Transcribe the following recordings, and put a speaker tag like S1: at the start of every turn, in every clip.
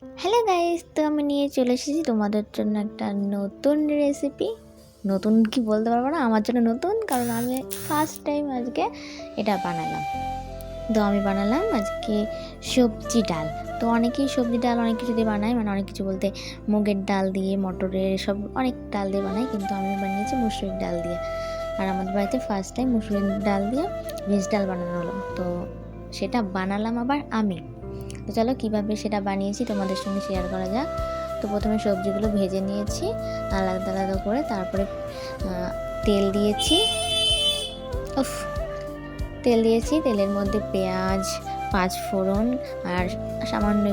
S1: Hello guys, তো আমি নিয়ে চলে এসেছি তোমাদের জন্য একটা নতুন রেসিপি। নতুন কি বলতে পারবো না, আমার জন্য নতুন, কারণ আমি ফার্স্ট টাইম আজকে এটা বানালাম। তো আমি বানালাম আজকে সবজি ডাল। তো অনেকেই সবজি ডাল অনেক কিছু দিয়ে বানায়, মানে অনেক কিছু বলতে মুগের ডাল দিয়ে, মটরের, সব অনেক ডাল দিয়ে বানায়, কিন্তু আমি বানিয়েছি মুসুরির ডাল দিয়ে। আর আমাদের বাড়িতে ফার্স্ট টাইম মুসুরির ডাল দিয়ে ভেজ ডাল বানানো হলো, তো সেটা বানালাম আবার আমি। তো চলো কীভাবে সেটা বানিয়েছি তোমাদের সঙ্গে শেয়ার করা যাক। তো প্রথমে সবজিগুলো ভেজে নিয়েছি আলাদা আলাদা করে, তারপরে তেল দিয়েছি। তেল দিয়েছি, তেলের মধ্যে পেঁয়াজ, পাঁচফোড়ন আর সামান্য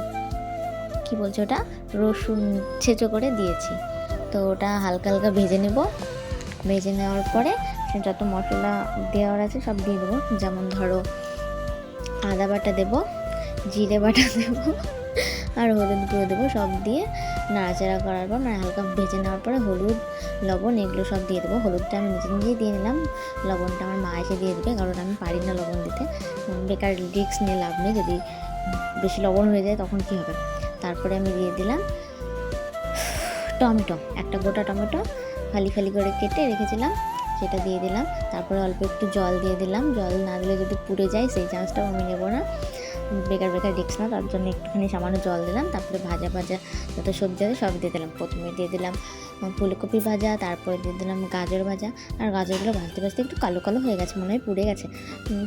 S1: কী বলছো ওটা, রসুন ছেঁচো করে দিয়েছি। তো ওটা হালকা হালকা ভেজে নেব। ভেজে নেওয়ার পরে যত মশলা দেওয়ার আছে সব দিয়ে দেবো, যেমন ধরো আদা বাটা দেবো, জিরে বাটা দেবো আর হলুদ গুঁড়ো দেবো। সব দিয়ে নাড়াচাড়া করার পর, মানে হালকা ভেজে নেওয়ার পরে হলুদ, লবণ এগুলো সব দিয়ে দেবো। হলুদটা আমি নিজে নিজেই দিয়ে নিলাম, লবণটা আমার মা এসে দিয়ে দেবে, কারণ আমি পারি না লবণ দিতে। বেকার রিস্ক নিয়ে লাভ নেই, যদি বেশি লবণ হয়ে যায় তখন কী হবে। তারপরে আমি দিয়ে দিলাম টমেটো, একটা গোটা টমেটো ফালি ফালি করে কেটে রেখেছিলাম, সেটা দিয়ে দিলাম। তারপরে অল্প একটু জল দিয়ে দিলাম, জল না দিলে যদি পুড়ে যায় সেই চান্সটাও আমি নেবো না, বেকার রিস্ক না, তার জন্য একটুখানি সামান্য জল দিলাম। তারপরে ভাজা ভাজা যত সবজি আছে সব দিয়ে দিলাম। প্রথমে দিয়ে দিলাম ফুলকপি ভাজা, তারপরে দিয়ে দিলাম গাজর ভাজা। আর গাজরগুলো ভাজতে ভাজতে একটু কালো কালো হয়ে গেছে, মনে হয় পুড়ে গেছে,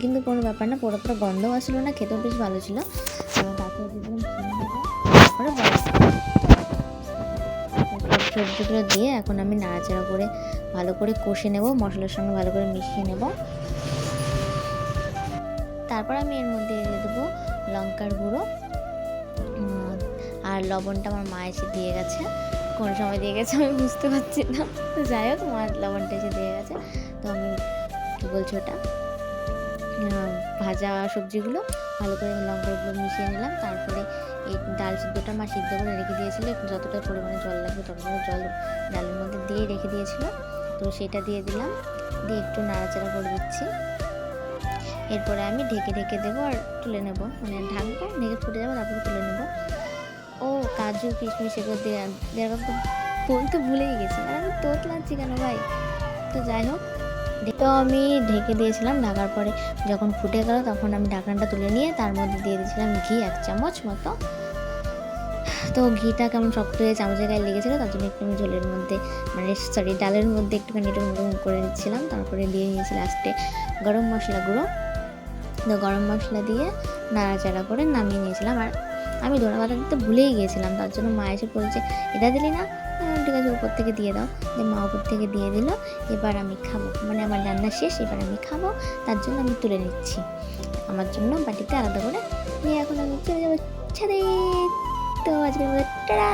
S1: কিন্তু কোনো ব্যাপার না, পুরো গন্ধও আসলো না, খেতেও বেশ ভালো ছিল। তারপরে দিয়ে দিলাম তারপরে সবজিগুলো দিয়ে এখন আমি নাড়াচাড়া করে ভালো করে কষে নেব, মশলার সঙ্গে ভালো করে মিশিয়ে নেব। তারপর আমি এর মধ্যে দিয়ে দেবো লঙ্কার গুঁড়ো, আর লবণটা আমার মা এসে দিয়ে গেছে। কোন সময় দিয়ে গেছে আমি বুঝতে পারছি না, তো যাই হোক মা লবণটা এসে দিয়ে গেছে। তো আমি কী বলছি ওটা, ভাজা সবজিগুলো ভালো করে লঙ্কাগুলো মিশিয়ে নিলাম। তারপরে এই ডাল সিদ্ধটা মা সিদ্ধ করে রেখে দিয়েছিল, যতটা পরিমাণে জল লাগবে ততটা জল ডালের মধ্যে দিয়ে রেখে দিয়েছিল। তো সেটা দিয়ে দিলাম, দিয়ে একটু নাড়াচাড়া করে দিচ্ছি। এরপরে আমি ঢেকে ঢেকে দেবো আর তুলে নেবো, মানে ঢাকবো, ঢেকে ফুটে যাবো, তারপরে তুলে নেবো। ও কাজু কিশমিশ এগুলো দেওয়ার কথা বলতে ভুলেই গেছি, আর আমি তোতলাচ্ছি কেন ভাই। তো যাই হোক, তো আমি ঢেকে দিয়েছিলাম, ঢাকার পরে যখন ফুটে গেল তখন আমি ঢাকনাটা তুলে নিয়ে তার মধ্যে দিয়ে দিয়েছিলাম ঘি 1 চামচ মতো। তো ঘিটা কেমন শক্ত হয়ে চামচের গায়ে লেগেছিলো, তার জন্য একটু আমি ঝোলের মধ্যে, মানে সরি ডালের মধ্যে একটুখানি একটু করে দিচ্ছিলাম। তারপরে দিয়ে নিয়েছি লাস্টে গরম মশলা গুঁড়ো। তো গরম মশলা দিয়ে নাড়াচাড়া করে নামিয়ে নিয়েছিলাম। আর আমি ধনে পাতা দিতে ভুলেই গিয়েছিলাম, তার জন্য মা এসে বলছে এটা দিলি না, ঠিক আছে উপর থেকে দিয়ে দাও। যে মা উপর থেকে দিয়ে দিল। এবার আমি খাবো, মানে আমার রান্না শেষ, এবার আমি খাবো, তার জন্য আমি তুলে নিচ্ছি আমার জন্য বাটিতে আলাদা করে নিয়ে। এখন আমি চলে যাবো ছাদে। তো আজকের মতো টাটা।